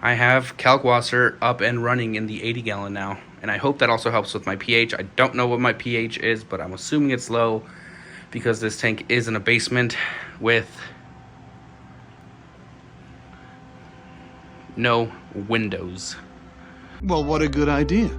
I have Kalkwasser up and running in the 80 gallon now, and I hope that also helps with my pH. I don't know what my pH is, but I'm assuming it's low because this tank is in a basement with no windows. Well, what a good idea.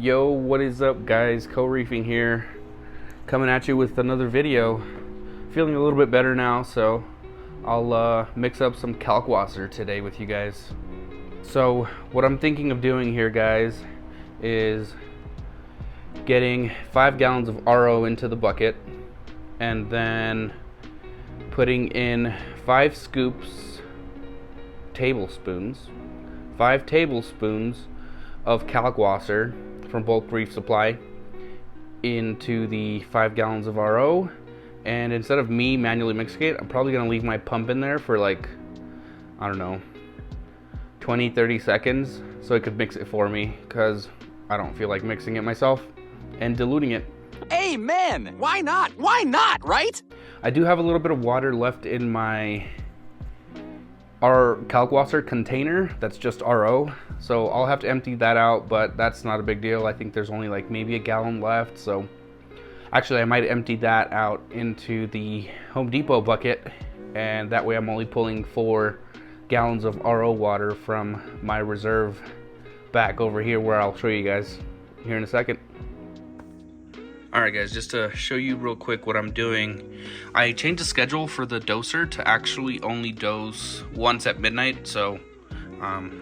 Yo, what is up guys? CoReefing here, coming at you with another video. Feeling a little bit better now, so I'll mix up some Kalkwasser today with you guys. So what I'm thinking of doing here, guys, is getting 5 gallons of RO into the bucket and then putting in 5 tablespoons of Kalkwasser from bulk reef supply into the 5 gallons of RO. And instead of me manually mixing it, I'm probably gonna leave my pump in there for like, I don't know, 20-30 seconds so it could mix it for me, because I don't feel like mixing it myself and diluting it. Amen! Why not? Why not, right? I do have a little bit of water left in my Kalkwasser container that's just RO, so I'll have to empty that out, but that's not a big deal. I think there's only like maybe a gallon left, so actually I might empty that out into the Home Depot bucket, and that way I'm only pulling 4 gallons of RO water from my reserve back over here, where I'll show you guys here in a second. Alright guys, just to show you real quick what I'm doing, I changed the schedule for the doser to actually only dose once at midnight, so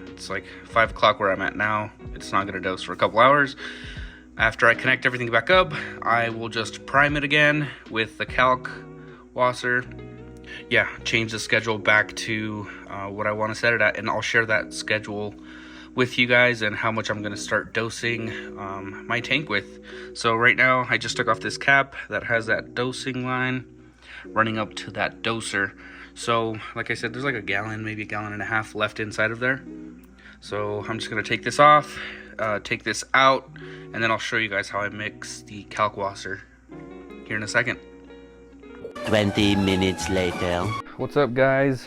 it's like 5 o'clock where I'm at now. It's not going to dose for a couple hours. After I connect everything back up, I will just prime it again with the Kalkwasser. Yeah, change the schedule back to what I want to set it at, and I'll share that schedule with you guys and how much I'm going to start dosing my tank with. So right now I just took off this cap that has that dosing line running up to that doser. So like I said, there's like a gallon, maybe a gallon and a half left inside of there. So I'm just going to take this off, take this out, and then I'll show you guys how I mix the Kalkwasser here in a second. 20 minutes later. What's up guys?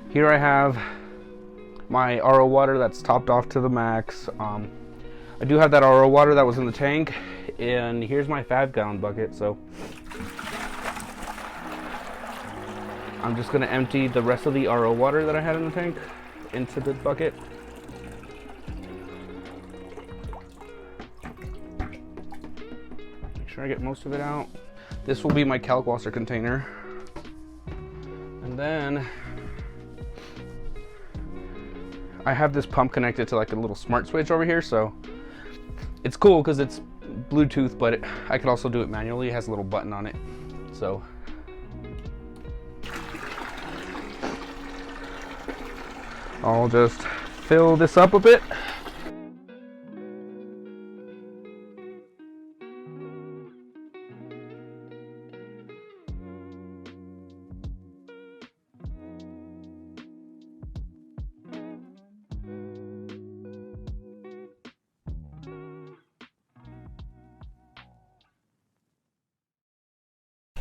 Here I have my RO water that's topped off to the max. I do have that RO water that was in the tank, and here's my 5 gallon bucket. So I'm just gonna empty the rest of the RO water that I had in the tank into the bucket. Make sure I get most of it out. This will be my Kalkwasser container, and then I have this pump connected to like a little smart switch over here, so it's cool because it's Bluetooth, but I could also do it manually. It has a little button on it, so I'll just fill this up a bit.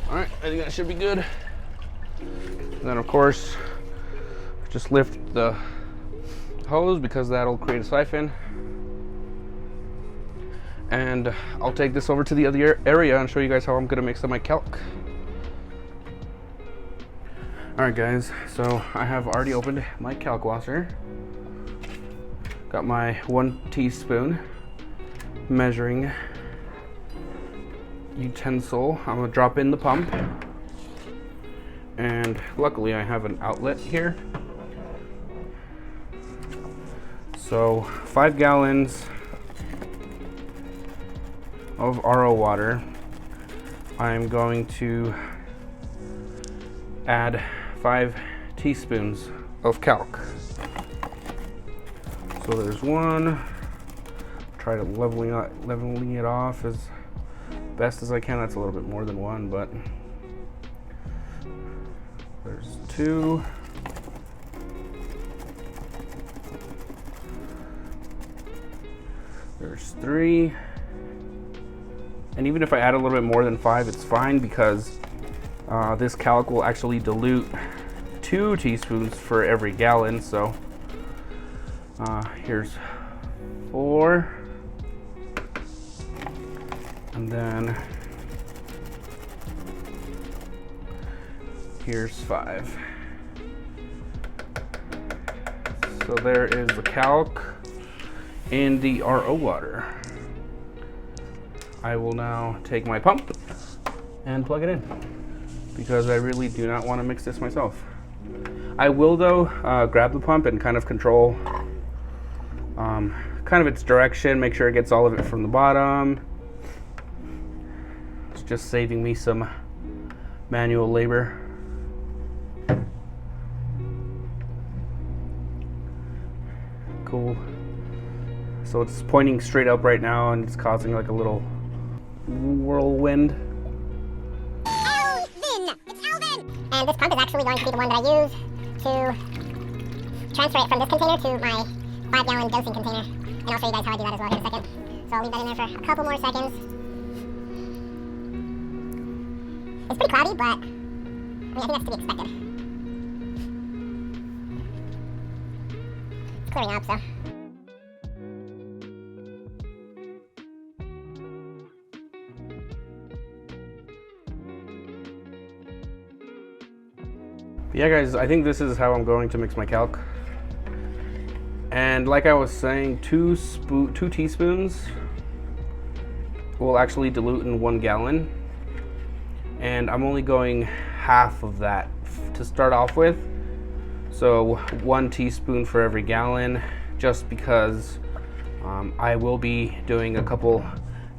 Alright, I think that should be good. And then of course, just lift the hose because that'll create a siphon. And I'll take this over to the other area and show you guys how I'm gonna mix up my Kalk. Alright guys, so I have already opened my Kalkwasser. Got my 1 teaspoon measuring utensil. I'm gonna drop in the pump, and luckily I have an outlet here. So 5 gallons of RO water. I'm going to add 5 teaspoons of Kalk. So there's 1. Try to leveling it off as best as I can. That's a little bit more than 1, but there's 2. There's 3. And even if I add a little bit more than 5, it's fine because this Kalk will actually dilute 2 teaspoons for every gallon. So here's 4. And then here's 5. So there is the Kalk in the RO water. I will now take my pump and plug it in because I really do not want to mix this myself. I will though grab the pump and kind of control kind of its direction, make sure it gets all of it from the bottom. It's just saving me some manual labor. Cool. So it's pointing straight up right now and it's causing like a little whirlwind. Alvin! It's Alvin! And this pump is actually going to be the one that I use to transfer it from this container to my 5-gallon dosing container. And I'll show you guys how I do that as well here in a second. So I'll leave that in there for a couple more seconds. It's pretty cloudy, but I think that's to be expected. It's clearing up, so. Yeah guys, I think this is how I'm going to mix my Kalk. And like I was saying, 2 teaspoons will actually dilute in 1 gallon. And I'm only going half of that to start off with. So 1 teaspoon for every gallon, just because I will be doing a couple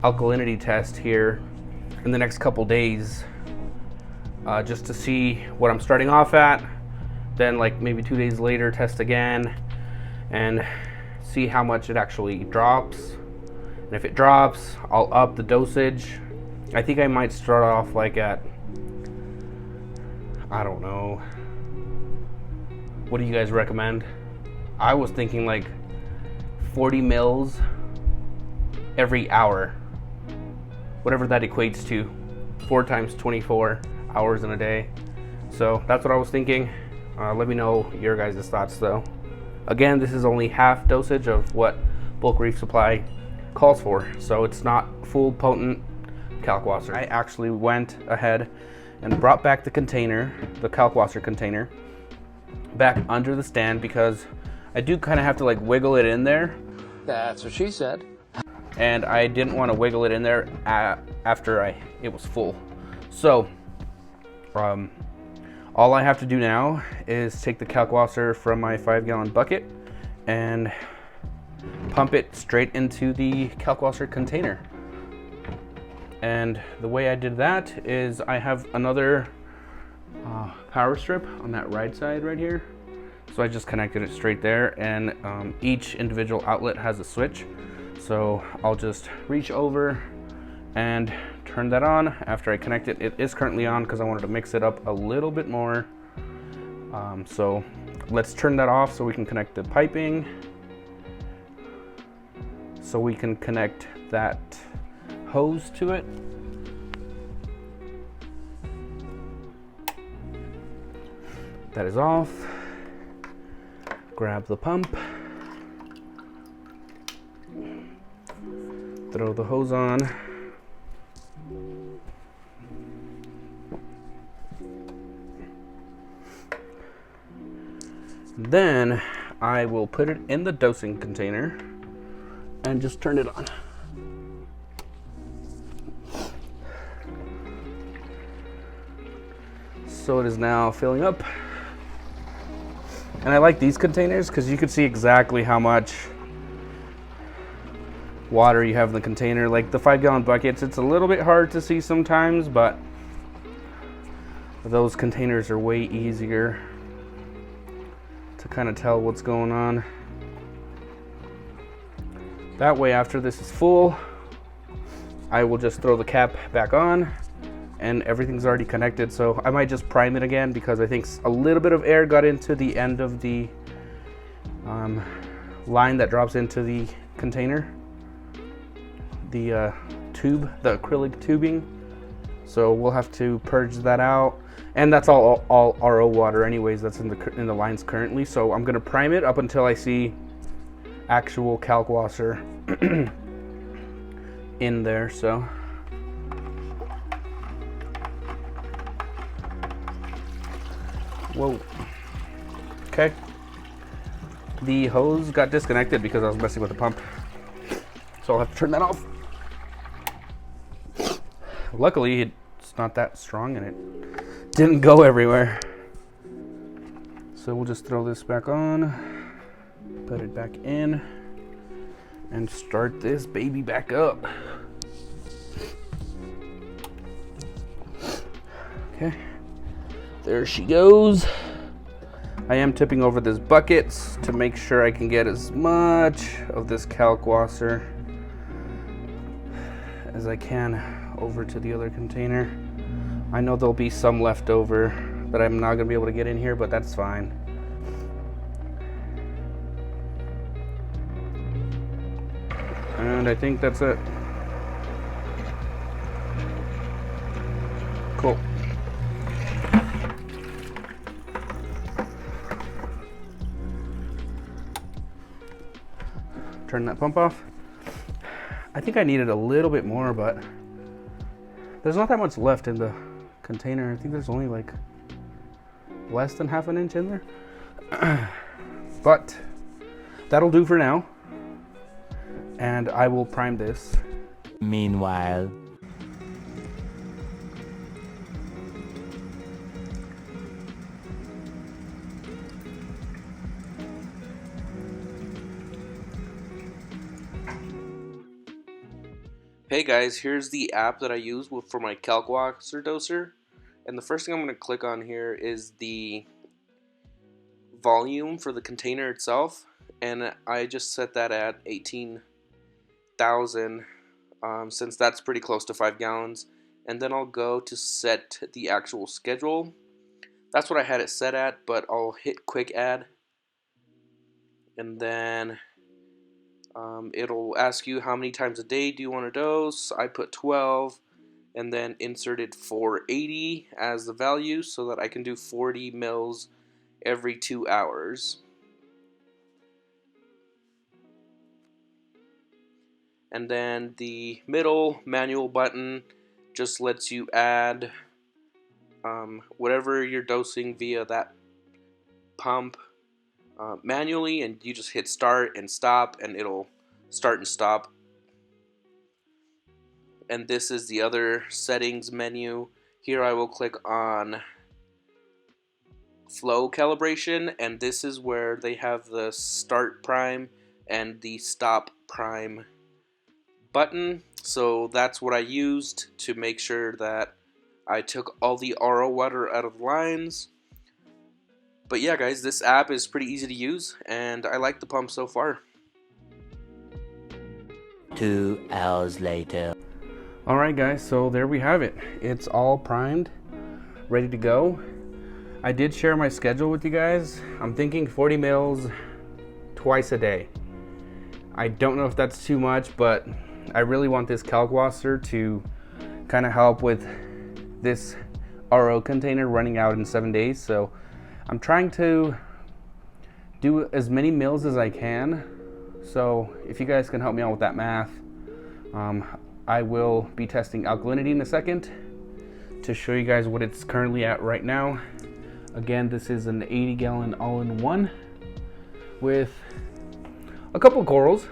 alkalinity tests here in the next couple days. Just to see what I'm starting off at, then like maybe 2 days later test again and see how much it actually drops. And if it drops, I'll up the dosage. I think I might start off like at, I don't know, what do you guys recommend? I was thinking like 40 mils every hour, whatever that equates to, 4 times 24 hours in a day. So that's what I was thinking. Let me know your guys' thoughts though. Again, this is only half dosage of what Bulk Reef Supply calls for, so it's not full potent Kalkwasser. I actually went ahead and brought back the container, the Kalkwasser container, back under the stand because I do kind of have to like wiggle it in there. That's what she said. And I didn't want to wiggle it in there after it was full. So all I have to do now is take the Kalkwasser from my 5-gallon bucket and pump it straight into the Kalkwasser container. And the way I did that is I have another power strip on that right side right here. So I just connected it straight there, and each individual outlet has a switch. So I'll just reach over and turn that on after I connect it. It is currently on because I wanted to mix it up a little bit more. So let's turn that off so we can connect the piping. So we can connect that hose to it. That is off. Grab the pump. Throw the hose on. Then I will put it in the dosing container and just turn it on. So it is now filling up. And I like these containers because you can see exactly how much water you have in the container. Like the 5-gallon buckets, it's a little bit hard to see sometimes, but those containers are way easier to kind of tell what's going on. That way, after this is full, I will just throw the cap back on and everything's already connected. So I might just prime it again because I think a little bit of air got into the end of the line that drops into the container. the tube, the acrylic tubing. So we'll have to purge that out. And that's all RO water anyways, that's in the lines currently. So I'm gonna prime it up until I see actual Kalkwasser in there. So whoa. Okay. The hose got disconnected because I was messing with the pump. So I'll have to turn that off. Luckily, it's not that strong and it didn't go everywhere. So we'll just throw this back on, put it back in, and start this baby back up. Okay, there she goes. I am tipping over this bucket to make sure I can get as much of this Kalkwasser as I can over to the other container. I know there'll be some left over that I'm not gonna be able to get in here, but that's fine. And I think that's it. Cool. Turn that pump off. I think I needed a little bit more, but there's not that much left in the container. I think there's only like less than ½ an inch in there. But that'll do for now. And I will prime this. Meanwhile. Hey guys, here's the app that I use for my Kalkwasser doser. And the first thing I'm going to click on here is the volume for the container itself. And I just set that at 18,000 since that's pretty close to 5 gallons. And then I'll go to set the actual schedule. That's what I had it set at, but I'll hit quick add. And then it'll ask you how many times a day do you want to dose. I put 12 and then inserted 480 as the value so that I can do 40 mils every 2 hours. And then the middle manual button just lets you add whatever you're dosing via that pump manually, and you just hit start and stop and it'll start and stop. And this is the other settings menu. Here I will click on flow calibration, and this is where they have the start prime and the stop prime button. So that's what I used to make sure that I took all the RO water out of the lines. But yeah guys, this app is pretty easy to use and I like the pump so far. 2 hours later. Alright guys, so there we have it. It's all primed, ready to go. I did share my schedule with you guys. I'm thinking 40 mils twice a day. I don't know if that's too much, but I really want this Kalkwasser to kind of help with this RO container running out in 7 days. So I'm trying to do as many mils as I can. So if you guys can help me out with that math, I will be testing alkalinity in a second to show you guys what it's currently at right now. Again, this is an 80-gallon all-in-one with a couple corals,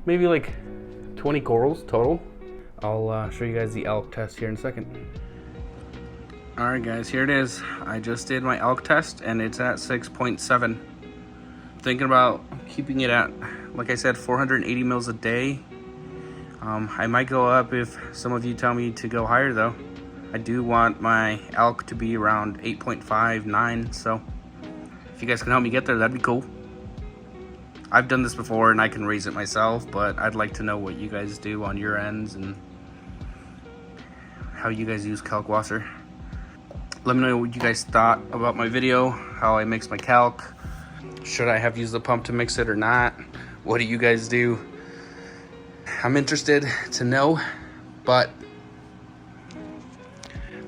maybe like 20 corals total. I'll show you guys the elk test here in a second. Alright guys, here it is. I just did my elk test and it's at 6.7. Thinking about keeping it at, like I said, 480 mils a day. I might go up if some of you tell me to go higher though. I do want my elk to be around 8.5, 9, so if you guys can help me get there, that'd be cool. I've done this before and I can raise it myself, but I'd like to know what you guys do on your ends and how you guys use Kalkwasser. Let me know what you guys thought about my video, how I mix my Kalk. Should I have used the pump to mix it or not? What do you guys do? I'm interested to know, but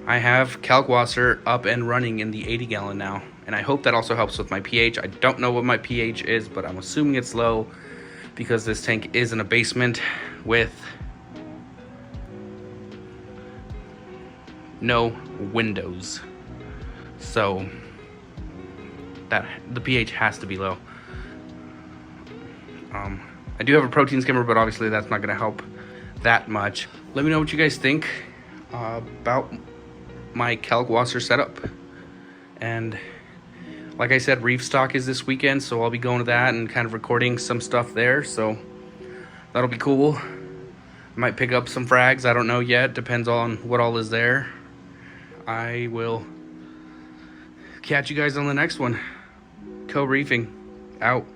I have Kalkwasser up and running in the 80 gallon now, and I hope that also helps with my pH. I don't know what my pH is, but I'm assuming it's low because this tank is in a basement with no windows. So that the pH has to be low. I do have a protein skimmer, but obviously that's not gonna help that much. Let me know what you guys think about my Kalkwasser setup. And like I said, Reefstock is this weekend, so I'll be going to that and kind of recording some stuff there, so that'll be cool. I might pick up some frags, I don't know yet, depends on what all is there. I will catch you guys on the next one. CoReefing out.